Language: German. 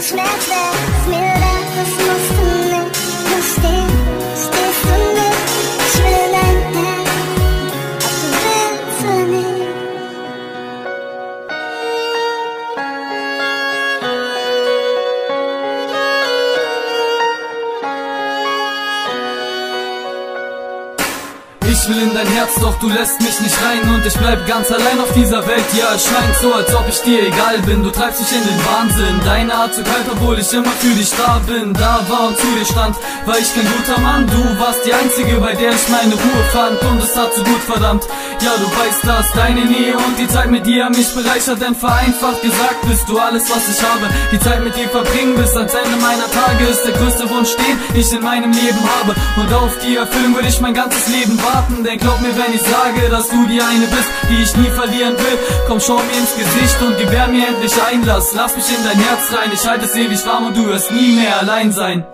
Schmerz wär's milder, das musst du nicht verstehen. Stehst du nicht, ich will dein Herz, aber du willst du nicht. Ich will in dein Herz, doch du lässt mich nicht rein und ich bleib ganz allein auf dieser Welt. Ja, es scheint so, als ob ich dir egal bin. Du treibst mich in den Wahnsinn. Deine Art zu kalt, obwohl ich immer für dich da bin. Da war und zu dir stand, war ich kein guter Mann. Du warst die einzige, bei der ich meine Ruhe fand und es hat so gut verdammt. Ja, du weißt das, deine Nähe und die Zeit mit dir haben mich bereichert, denn vereinfacht gesagt bist du alles, was ich habe. Die Zeit mit dir verbringen bis ans Ende meiner Tage ist der größte Wunsch, den ich in meinem Leben habe. Und auf die Erfüllung würde ich mein ganzes Leben warten. Denn glaub mir, wenn ich sage, dass du die eine bist, die ich nie verlieren will. Komm, schau mir ins Gesicht und gewähr mir endlich Einlass. Lass mich in dein Herz rein, ich halte es ewig warm und du wirst nie mehr allein sein.